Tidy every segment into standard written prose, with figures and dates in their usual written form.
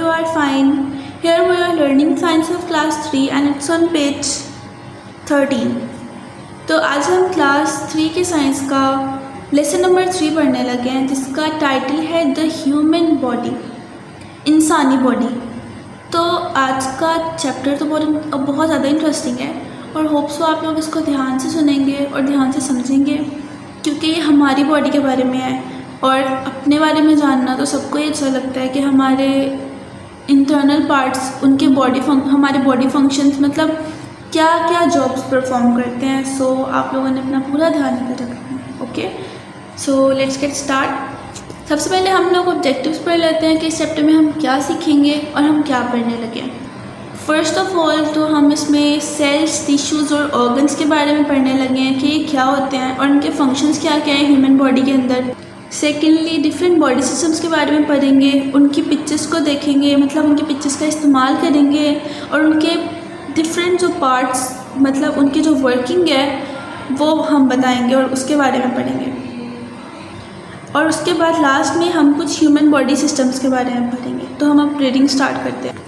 you are fine. Here we are learning science of class 3 and it's on page 13. तो आज हम class 3 के science का lesson number 3 पढ़ने लगे हैं जिसका टाइटल है द ह्यूमन बॉडी, इंसानी बॉडी। तो आज का चैप्टर तो बहुत ज़्यादा इंटरेस्टिंग है और होप सो आप लोग इसको ध्यान से सुनेंगे और ध्यान से समझेंगे क्योंकि ये हमारी बॉडी के बारे में है और अपने बारे में जानना तो सबको ही अच्छा लगता है कि हमारे इंटरनल पार्ट्स उनके हमारे बॉडी फंक्शंस मतलब क्या क्या जॉब्स परफॉर्म करते हैं। सो आप लोगों ने अपना पूरा ध्यान इधर रखना है। Okay, so let's get start. सबसे पहले हम लोग ऑब्जेक्टिव्स पढ़ लेते हैं कि इस चैप्टर में हम क्या सीखेंगे और हम क्या पढ़ने लगे। फर्स्ट ऑफ ऑल तो हम इसमें सेल्स, टिश्यूज़ और ऑर्गन्स के बारे में पढ़ने लगे हैं कि ये क्या होते हैं और उनके फंक्शंस क्या क्या हैं ह्यूमन बॉडी के अंदर। सेकेंडली डिफरेंट बॉडी सिस्टम्स के बारे में पढ़ेंगे, उनकी पिक्चर्स को देखेंगे, मतलब उनकी पिक्चर्स का इस्तेमाल करेंगे और उनके डिफरेंट जो पार्ट्स मतलब उनकी जो वर्किंग है वो हम बताएंगे और उसके बारे में पढ़ेंगे। और उसके बाद लास्ट में हम कुछ ह्यूमन बॉडी सिस्टम्स के बारे में पढ़ेंगे। तो हम अब रीडिंग स्टार्ट करते हैं।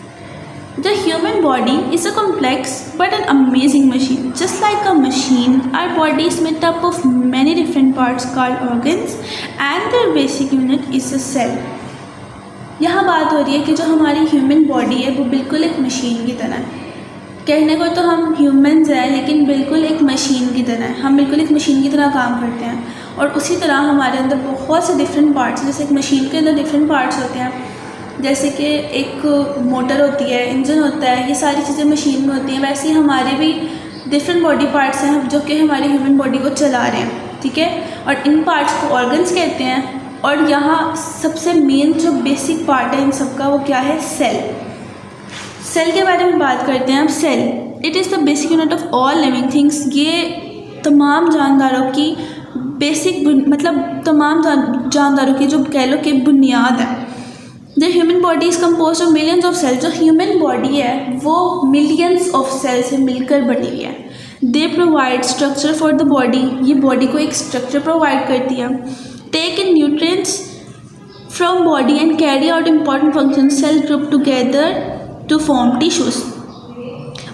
The human body is a complex but an amazing machine. Just like a machine, our body is made up of many different parts called organs and their basic unit is a cell. यहाँ बात हो रही है कि जो हमारी human body है वो बिल्कुल एक मशीन की तरह है। कहने को तो हम ह्यूमंस हैं लेकिन बिल्कुल एक मशीन की तरह है। हम बिल्कुल एक मशीन की तरह काम करते हैं और उसी तरह हमारे अंदर बहुत से डिफरेंट पार्ट्स, जैसे एक मशीन के अंदर डिफरेंट पार्ट्स होते हैं, जैसे कि एक मोटर होती है, इंजन होता है, ये सारी चीज़ें मशीन में होती हैं। वैसे ही हमारे भी डिफरेंट बॉडी पार्ट्स हैं जो कि हमारी ह्यूमन बॉडी को चला रहे हैं, ठीक है। और इन पार्ट्स को ऑर्गन्स कहते हैं। और यहाँ सबसे मेन जो बेसिक पार्ट है इन सब का वो क्या है? सेल। सेल के बारे में बात करते हैं अब। Cell it is the basic unit of all living things. ये तमाम जानदारों की बेसिक मतलब तमाम जानदारों की जो कह लो कि बुनियाद है। The human body is compose of millions of cells. जो ह्यूमन बॉडी है वो मिलियंस ऑफ सेल से मिलकर बनी हुई है। They provide structure for the body. ये बॉडी को एक स्ट्रक्चर प्रोवाइड करती है। Take in nutrients from body and carry out important function cell group together to form tissues.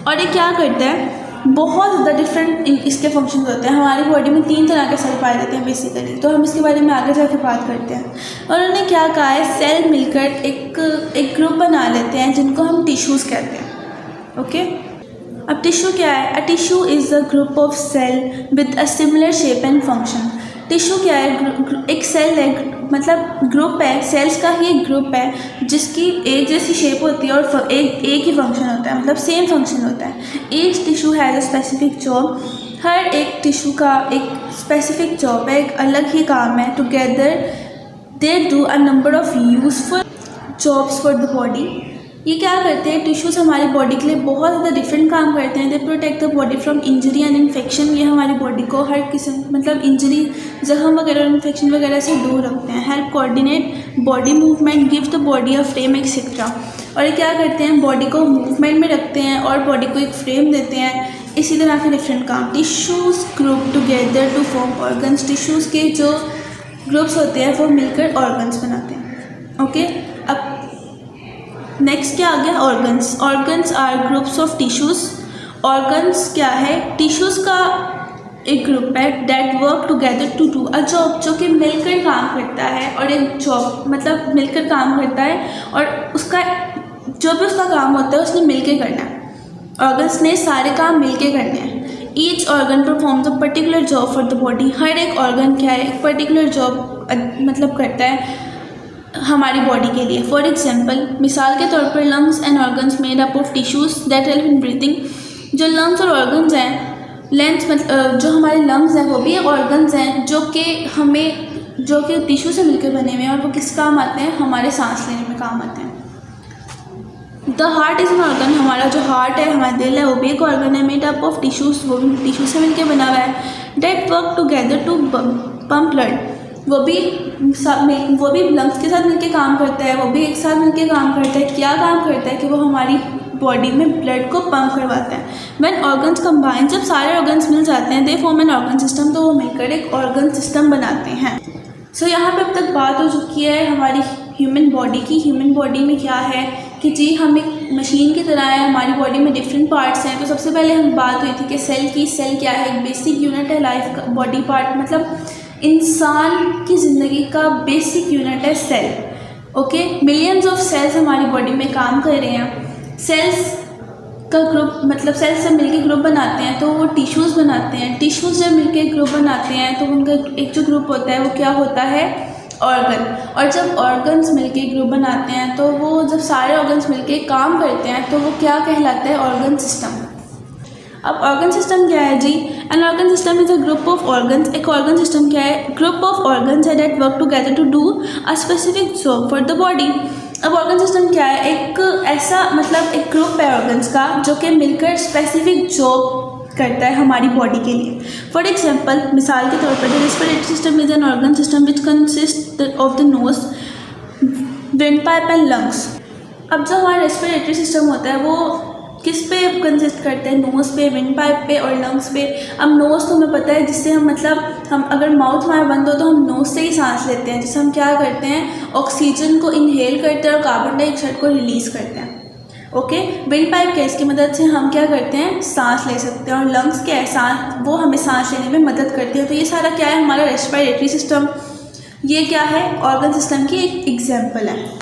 और ये क्या करता है? बहुत ज़्यादा डिफरेंट इसके फंक्शंस होते हैं। हमारी बॉडी में 3 तरह के सेल पाए जाते हैं बेसिकली, तो हम इसके बारे में आगे जाके बात करते हैं। और उन्होंने क्या कहा है, सेल मिलकर एक ग्रुप बना लेते हैं जिनको हम टिश्यूज़ कहते हैं। ओके, अब टिश्यू क्या है? A tissue is a group of cell with a similar shape and function. Tissue क्या है? एक सेल है, मतलब ग्रुप है, सेल्स का ही एक ग्रुप है जिसकी एक जैसी शेप होती है और एक ही फंक्शन होता है, मतलब सेम फंक्शन होता है। Each tissue has a specific job. हर एक टिश्यू का एक स्पेसिफिक जॉब है, एक अलग ही काम है। Together they do a number of useful jobs for the body. ये क्या करते हैं? टिश्यूज़ हमारी बॉडी के लिए बहुत ज़्यादा डिफरेंट काम करते हैं। They protect the body from injury and infection. ये हमारी बॉडी को हर किस्म मतलब इंजरी, जख्म वगैरह, इन्फेक्शन वगैरह से दूर रखते हैं। Help coordinate body movement, give the body a frame etcetera. और ये क्या करते हैं? बॉडी को मूवमेंट में रखते हैं और बॉडी को एक फ्रेम देते हैं। इसी तरह के डिफरेंट काम। Tissues group together to form organs. Tissues के जो ग्रुप्स होते हैं वो मिलकर ऑर्गन्स बनाते हैं। ओके, अब नेक्स्ट क्या आ गया? Organs. Organs are groups of tissues. Organs क्या है? टिश्यूज़ का एक ग्रुप है that work together to do a job, जो कि मिलकर काम करता है और एक जॉब मतलब मिलकर काम करता है और उसका जो भी उसका काम होता है उसने मिलकर करना है। ऑर्गन्स ने सारे काम मिलकर करने हैं। Each organ performs a particular job for the body. हर एक ऑर्गन क्या है? एक पर्टिकुलर जॉब मतलब करता है हमारी बॉडी के लिए। फॉर एग्जाम्पल, मिसाल के तौर पर lungs and organs made up of tissues that help in breathing. जो लंग्स और ऑर्गन्स हैं, जो हमारे लंग्स हैं वो भी ऑर्गन्स हैं जो कि टिश्यू से मिलकर बने हुए हैं और वो किस काम आते हैं? हमारे सांस लेने में काम आते हैं। The heart is an organ. हमारा जो हार्ट है, हमारा दिल है, वो भी एक ऑर्गन है मेड अप ऑफ टिश्यूज़। वो भी टिश्यू से मिलकर बना हुआ है। That work together to pump blood. वो भी लंग्स के साथ मिलके काम करता है, वो भी एक साथ मिलके काम करता है। क्या काम करता है कि वो हमारी बॉडी में ब्लड को पंप करवाता है। व्हेन ऑर्गन्स कंबाइन, जब सारे ऑर्गन्स मिल जाते हैं, they form an organ system, तो वो मिलकर एक ऑर्गन सिस्टम बनाते हैं। सो यहाँ पे अब तक बात हो चुकी है हमारी ह्यूमन बॉडी की। ह्यूमन बॉडी में क्या है कि जी हम एक मशीन की तरह है, हमारी बॉडी में डिफरेंट पार्ट्स हैं। तो सबसे पहले हम बात हुई थी कि सेल क्या है, एक बेसिक यूनिट है लाइफ का, बॉडी पार्ट मतलब इंसान की ज़िंदगी का बेसिक यूनिट है cell. Okay, millions of cells हमारी बॉडी में काम कर रहे हैं। सेल्स का ग्रुप मतलब सेल्स जब मिलके ग्रुप बनाते हैं तो वो टिश्यूज़ बनाते हैं। टिश्यूज़ जब मिलके ग्रुप बनाते हैं तो उनका एक जो ग्रुप होता है वो क्या होता है, ऑर्गन। और जब ऑर्गन्स मिलके ग्रुप बनाते हैं तो वो जब सारे ऑर्गन्स मिलके काम करते हैं तो वो क्या कहलाता है, ऑर्गन सिस्टम। अब ऑर्गन सिस्टम क्या है जी, an organ system is a group of organs. एक ऑर्गन सिस्टम क्या है, ग्रुप ऑफ ऑर्गन्स है that work together to do a specific job for the body. अब ऑर्गन सिस्टम क्या है, एक ऐसा मतलब एक ग्रुप है ऑर्गन्स का जो कि मिलकर स्पेसिफिक जॉब करता है हमारी बॉडी के लिए। फॉर एग्जाम्पल, मिसाल के तौर पर the respiratory system is an organ system which consist of the nose, wind pipe and lungs. अब जो हमारा रेस्पिरेटरी सिस्टम होता है वो किस पे कंसिस्ट करते हैं, नोज़ पे, विंड पाइप पे और लंग्स पे। अब नोज़ तो हमें पता है जिससे हम मतलब हम अगर माउथ हमारा बंद हो तो हम नोज़ से ही सांस लेते हैं, जिससे हम क्या करते हैं, ऑक्सीजन को इनहेल करते हैं और कार्बन डाइऑक्साइड को रिलीज़ करते हैं। ओके, विंड पाइप के इसकी मदद से हम क्या करते हैं, सांस ले सकते हैं। और लंग्स क्या है, सांस, वो हमें सांस लेने में मदद करती है। तो ये सारा क्या है, हमारा रेस्पिरेटरी सिस्टम। ये क्या है, ऑर्गन सिस्टम की एक एग्जाम्पल है।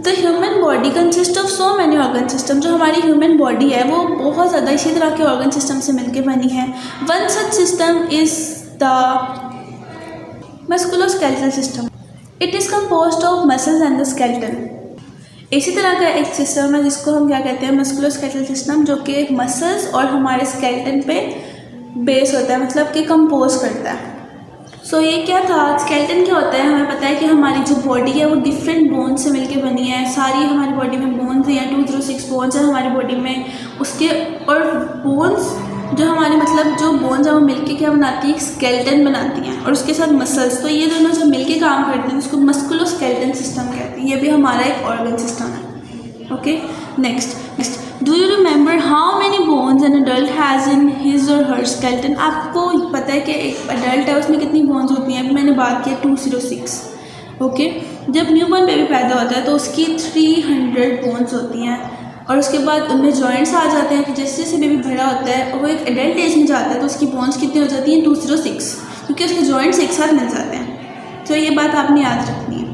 The human body consist of so many organ system. जो हमारी ह्यूमन बॉडी है वो बहुत ज़्यादा इसी तरह के ऑर्गन सिस्टम से मिलकर बनी है। One such system is the musculoskeletal system. It is composed of muscles and the skeleton. इसी तरह का एक सिस्टम है जिसको हम क्या कहते हैं, मस्कुलोस्केलेटल सिस्टम, जो कि मसल्स और हमारे स्केलेटन पे बेस होता है, मतलब कि कंपोज करता है। सो ये क्या था, स्केलेटन क्या होता है, हमें पता है कि हमारी जो बॉडी है वो डिफरेंट बोन्स से मिलके बनी है। सारी हमारी बॉडी में बोन्स हैं, 206 बोन्स हैं हमारी बॉडी में। उसके और बोन्स जो हमारे मतलब जो बोन्स हैं वो मिलके क्या बनाती है, एक स्केलेटन बनाती हैं, और उसके साथ मसल्स। तो ये दोनों जब मिलके काम करते हैं उसको मस्कुलोस्केलेटल सिस्टम कहते हैं। ये भी हमारा एक ऑर्गन सिस्टम है। Okay, next, do you remember how many bones an adult has in his और हर स्केलेटन। आपको पता है कि एक अडल्ट है उसमें कितनी बोन्स होती हैं, अभी मैंने बात की 206। ओके, जब न्यूबॉर्न बेबी पैदा होता है तो उसकी 300 बोन्स होती हैं, और उसके बाद उनमें जॉइंट्स आ जाते हैं। तो जैसे जैसे बेबी बड़ा होता है और वो एक एडल्ट एज में जाता है तो उसकी बोन्स कितनी हो जाती हैं, 206, क्योंकि उसके जॉइंट्स एक साथ मिल जाते हैं। तो ये बात आपने याद रखनी है।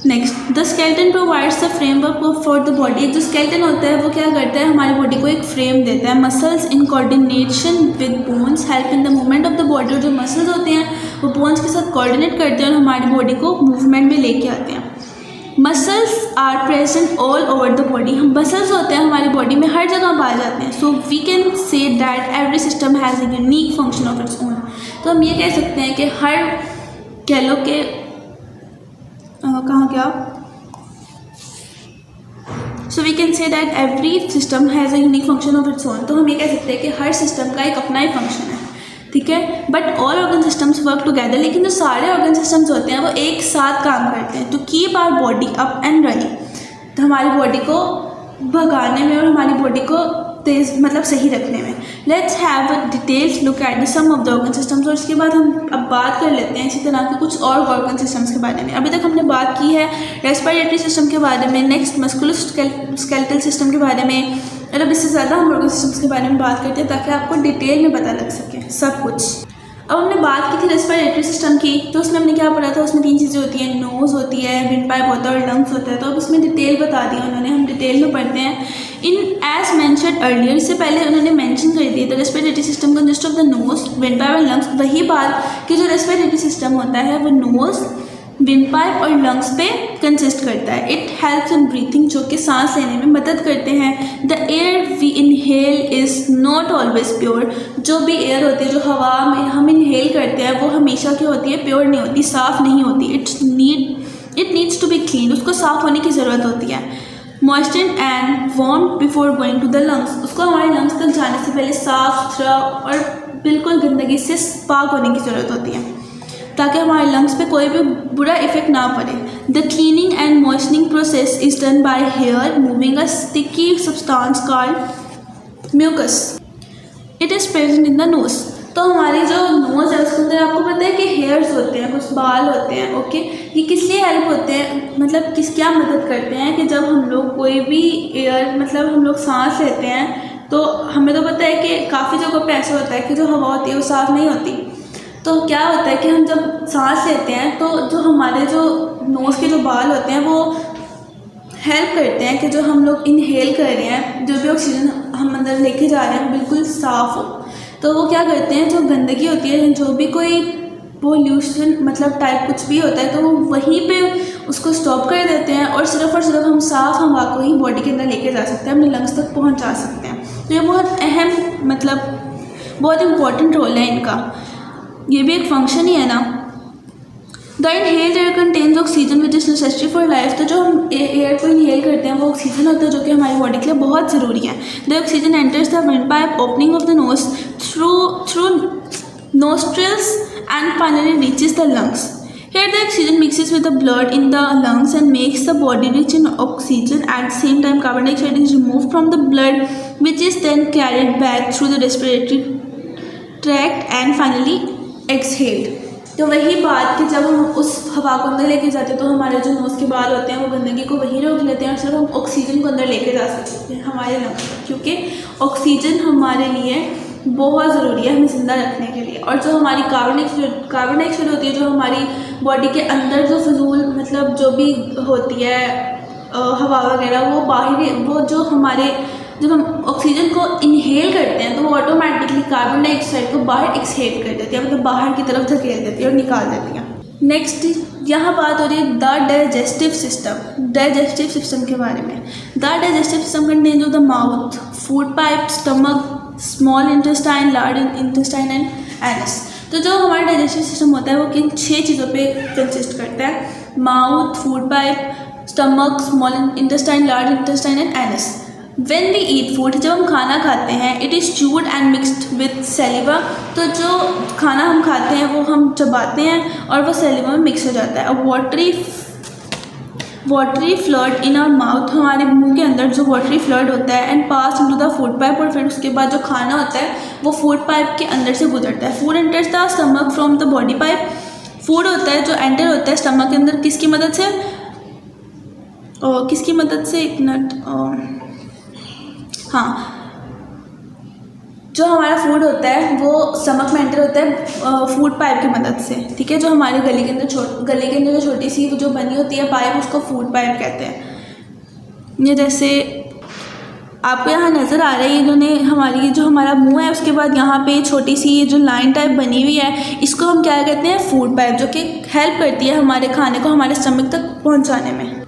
Next, the skeleton provides the framework for the body. जो स्केलेटन होता है वो क्या करता है, हमारी बॉडी को एक फ्रेम देता है। Muscles in coordination with bones help in the movement of the body. और जो मसल्स होते हैं वो बोन्स के साथ कोऑर्डिनेट करते हैं और हमारी बॉडी को मूवमेंट में लेके आते हैं। Muscles are present all over the body. हम मसल्स होते हैं हमारी बॉडी में हर जगह पाए जाते हैं। So we can say that every system has a unique function of its own. तो हम ये कह सकते हैं कि हर, कह लो कि कहाँ क्या, so we can say that every system has a unique function of its own. तो हम ये कह सकते हैं कि हर सिस्टम का एक अपना ही फंक्शन है, ठीक है। But all organ systems work together. लेकिन जो सारे ऑर्गन सिस्टम्स होते हैं वो एक साथ काम करते हैं to keep our body up and running. तो हमारी बॉडी को भगाने में और हमारी बॉडी को तेज मतलब सही रखने में। Let's have a details look at the some of the organ systems. और इसके बाद हम अब बात कर लेते हैं इसी तरह के कुछ और ऑर्गन सिस्टम्स के बारे में। अभी तक हमने बात की है रेस्पिरेटरी सिस्टम के बारे में, नेक्स्ट मस्कुलोस्केलेटल सिस्टम के बारे में, और अब इससे ज़्यादा हम ऑर्गन सिस्टम्स के बारे में बात करते हैं ताकि आपको डिटेल में पता लग सके सब कुछ। अब हमने बात की थी रेस्पिरेटरी सिस्टम की, तो उसमें हमने क्या पढ़ा था, उसमें 3 चीज़ें होती हैं, नोज़ होती है, विंड पाइप होता है और लंग्स होता है। तो अब उसमें डिटेल बता दिया उन्होंने, हम डिटेल में पढ़ते हैं। इन एज मैंशनड अर्लियर, इससे पहले उन्होंने मेंशन कर दिया the respiratory system consist of the nose, wind pipe और लंग्स। वही बात कि जो रेस्पिरेटरी सिस्टम होता है वो नोज़, विंड पाइप और लंग्स पे कंसिस्ट करता है। इट हेल्प्स इन ब्रीथिंग, जो कि सांस लेने में मदद करते हैं। The air we inhale is not always pure. जो भी एयर होती है, जो हवा में हम इनहेल करते हैं, वो हमेशा क्या होती है, प्योर नहीं होती, साफ़ नहीं होती। It needs to be clean, उसको साफ़ होने की ज़रूरत होती है। Moistured and warm before going to the lungs, उसको हमारे लंग्स तक जाने से पहले साफ़ सुथरा और बिल्कुल गंदगी से पाक होने की ज़रूरत होती है ताकि हमारे लंग्स पे कोई भी बुरा इफेक्ट ना पड़े। The cleaning and moistening process is done by hair moving a sticky substance called mucus. It is present in the nose. तो हमारी जो नोज़ है उसके अंदर आपको पता है कि हेयर्स होते हैं, कुछ बाल होते हैं। ओके, ये किस लिए हेल्प होते हैं, मतलब क्या मदद करते हैं कि जब हम लोग कोई भी एयर मतलब हम लोग सांस लेते हैं तो हमें तो पता है कि काफ़ी जगहों पे ऐसा होता है कि जो हवा होती है वो साफ़ नहीं होती। तो क्या होता है कि हम जब सांस लेते हैं तो जो हमारे जो नोज़ के जो बाल होते हैं वो हेल्प करते हैं कि जो हम लोग इनहेल कर रहे हैं, जो भी ऑक्सीजन हम अंदर लेके जा रहे हैं बिल्कुल साफ़ हो। तो वो क्या करते हैं, जो गंदगी होती है, जो भी कोई पोल्यूशन मतलब टाइप कुछ भी होता है तो वो वहीं पे उसको स्टॉप कर देते हैं और सिर्फ हम साफ़ हवा को ही बॉडी के अंदर लेके जा सकते हैं, अपने लंग्स तक पहुंचा सकते हैं। तो ये बहुत अहम मतलब बहुत इम्पोर्टेंट रोल है इनका, ये भी एक फंक्शन ही है ना। The inhaled air contains oxygen which is necessary for life. तो जो हम एयर को इनहेल करते हैं वो ऑक्सीजन होता है जो कि हमारी बॉडी के लिए बहुत ज़रूरी है। The oxygen enters the wind pipe opening of the nose through nostrils and finally reaches the lungs. Here the oxygen mixes with the blood in the lungs and makes the body rich in oxygen. At the same time carbon dioxide is removed from the blood which is then carried back through the respiratory tract and finally exhaled. तो वही बात कि जब हम उस हवा को अंदर लेके जाते हैं तो हमारे जो नोज़ के बाल होते हैं वो गंदगी को वहीं रोक लेते हैं और सिर्फ हम ऑक्सीजन को अंदर लेके जा सकते हैं हमारे लंग्स तक, क्योंकि ऑक्सीजन हमारे लिए बहुत ज़रूरी है हमें ज़िंदा रखने के लिए। और जो हमारी कार्बन डाइऑक्साइड होती है जो हमारी बॉडी के अंदर जो फजूल मतलब जो भी होती है हवा वगैरह वो बाहरी वो जो हमारे जब हम ऑक्सीजन को इनहेल करते हैं तो वो ऑटोमेटिकली कार्बन डाइऑक्साइड को बाहर एक्सहेल कर देती है, मतलब बाहर की तरफ धकेल देती है और निकाल देती है। नेक्स्ट यहाँ बात हो रही है द डाइजेस्टिव सिस्टम के बारे में। The digestive system contains of the mouth, food pipe, stomach, small intestine, large intestine and anus. तो जो हमारा डाइजेस्टिव सिस्टम होता है वो किन 6 चीज़ों पे कंसिस्ट करता है, mouth, food pipe, stomach, small intestine, large intestine and anus. When we eat food, जब हम खाना खाते हैं, it is chewed and mixed with saliva। तो जो खाना हम खाते हैं वो हम चबाते हैं और वो saliva में मिक्स हो जाता है। अब watery fluid in our mouth, हमारे मुंह के अंदर जो watery fluid होता है and pass into the food pipe, और फिर उसके बाद जो खाना होता है वो food pipe के अंदर से गुजरता है। Food enters the stomach from the body pipe। Food होता है जो एंटर होता है स्टमक के अंदर किसकी मदद से, एक मिनट, हाँ, जो हमारा फूड होता है वो स्टमक में एंटर होता है फूड पाइप की मदद से, ठीक है। जो हमारे गले के अंदर जो छोटी सी जो बनी होती है पाइप उसको फूड पाइप कहते हैं। ये जैसे आपको यहाँ नज़र आ रहा है, इन्होंने हमारी जो हमारा मुंह है उसके बाद यहाँ पे छोटी सी जो लाइन टाइप बनी हुई है इसको हम क्या कहते हैं, फूड पाइप, जो कि हेल्प करती है हमारे खाने को हमारे स्टमक तक पहुँचाने में।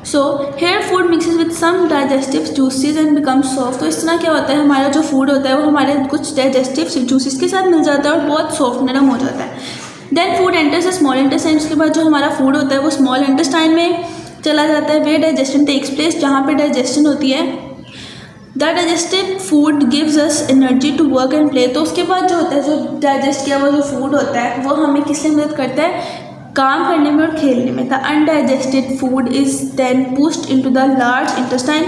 So here food mixes with some digestive juices and become soft. तो इस तरह क्या होता है, हमारा जो फूड होता है वो हमारे कुछ डाइजेस्टिव जूसेस के साथ मिल जाता है और बहुत सॉफ्ट नरम हो जाता है। Then food enters small intestine. उसके बाद जो हमारा फूड होता है वो स्मॉल इंटेस्टाइन में चला जाता है, वे डाइजेशन टेक्स प्लेस, जहाँ पे डाइजेशन होती है। The digested food gives us energy to work and play. तो उसके बाद जो होता है, जो डाइजेस्ट किया हुआ जो फूड होता है वो हमें किस लिए मदद करता है, काम करने में और खेलने में। The undigested food is then pushed into the large intestine.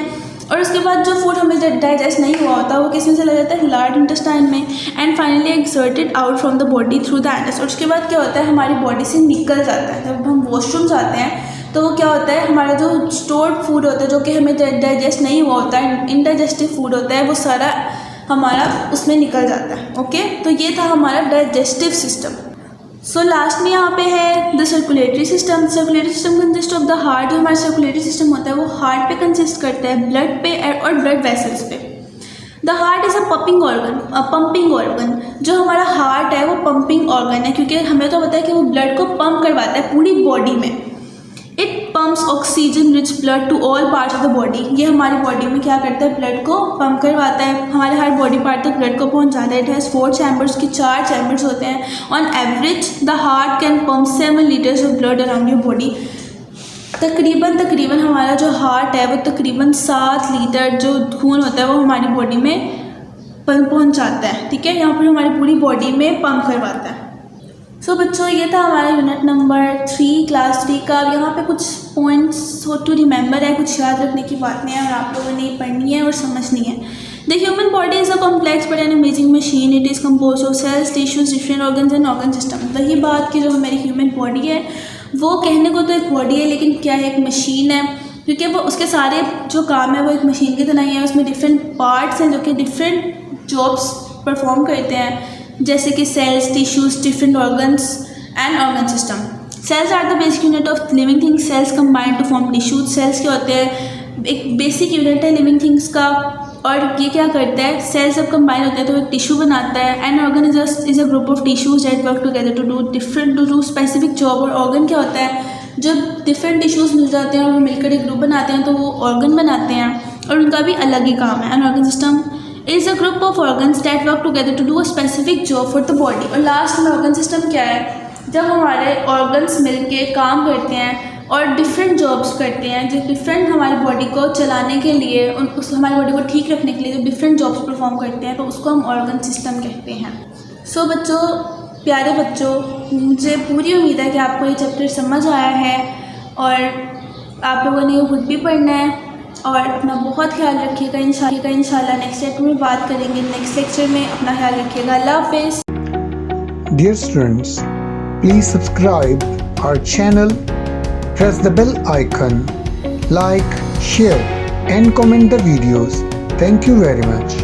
और उसके बाद जो फूड हमें डाइजेस्ट नहीं हुआ होता वो किस में चला जाता है, लार्ज इंटेस्टाइन में। And finally exerted out from the body through the anus. और उसके बाद क्या होता है, हमारी बॉडी से निकल जाता है। जब हम वॉशरूम जाते हैं तो वो क्या होता है, हमारा जो स्टोर्ड फूड होता है जो कि हमें डाइजेस्ट नहीं हुआ होता है, इनडाइजेस्टिव फूड होता है, वो सारा हमारा उसमें निकल जाता है। ओके, तो ये था हमारा डाइजेस्टिव सिस्टम। सो लास्ट में यहाँ पे है the circulatory system. Circulatory system consist of the heart. जो हमारा सर्कुलेटरी सिस्टम होता है वो हार्ट पे कंसिस्ट करता है, ब्लड पे और ब्लड वेसल्स पे। The heart is a pumping organ. जो हमारा हार्ट है वो पंपिंग ऑर्गन है, क्योंकि हमें तो पता है कि वो ब्लड को पंप करवाता है पूरी बॉडी में। It pumps oxygen rich blood to all parts of the body. ये हमारी बॉडी में क्या करता है, ब्लड को पंप करवाता है, हमारे हर बॉडी पार्ट तक ब्लड को पहुंचाता है। इट हैज़ 4 चैम्बर्स की 4 चैम्बर्स होते हैं। On average the heart can pump 7 litres of blood around your body. तकरीबन हमारा जो हार्ट है वो तकरीबन 7 लीटर जो खून होता है वो हमारी बॉडी में पहुंचाता है, ठीक है। यहाँ पर हमारी पूरी बॉडी में पंप करवाता है। सो बच्चों, ये था हमारा यूनिट नंबर 3 क्लास 3 का। यहाँ पे कुछ पॉइंट्स टू रिमेंबर है, कुछ याद रखने की बात नहीं है और आप लोगों ने पढ़नी है और समझनी है। The human body is a complex but an amazing machine. It is compose of cells, tissues, different organs and organ system. तो ये बात की जो हमारी ह्यूमन बॉडी है वो कहने को तो एक बॉडी है, लेकिन क्या है, एक मशीन है, क्योंकि वो उसके सारे जो काम है वो एक मशीन की तरह ही है. उसमें डिफरेंट पार्ट्स हैं जो कि डिफरेंट जॉब्स परफॉर्म करते हैं, जैसे कि cells, tissues, different organs and organ system. Cells are the basic unit of living things. Cells combined to form tissues. सेल्स क्या होते हैं, एक बेसिक यूनिट है लिविंग थिंग्स का, और ये क्या करता है, सेल्स जब कंबाइन होते हैं तो एक टिश्यू बनाता है. And organ is a group of tissues that work together to do specific job. और ऑर्गन क्या होता है, जब डिफरेंट टिश्यूज मिल जाते हैं और वो मिलकर एक ग्रुप बनाते हैं तो वो ऑर्गन बनाते हैं, और उनका भी अलग ही काम है. And organ system is a group of organs that work together to do a specific job for the body. और लास्ट में ऑर्गन सिस्टम क्या है, जब हमारे ऑर्गन्स मिलके काम करते हैं और डिफरेंट जॉब्स करते हैं, जो डिफरेंट हमारी बॉडी को चलाने के लिए, उस हमारी बॉडी को ठीक रखने के लिए जो डिफरेंट जॉब्स परफॉर्म करते हैं, तो उसको हम ऑर्गन सिस्टम कहते हैं. सो बच्चों, प्यारे बच्चों, मुझे पूरी उम्मीद है कि आपको ये चैप्टर समझ आया है और आप लोगों ने ये खुद भी पढ़ना है. और अपना बहुत ख्याल रखिएगा. इंशाल्लाह नेक्स्ट चैप्टर में बात करेंगे. नेक्स्ट लेक्चर में अपना ख्याल रखिएगा. अल्लाह हाफिज़. Dear students, please subscribe our channel, press the bell icon, like, share and comment the videos. Thank you very much.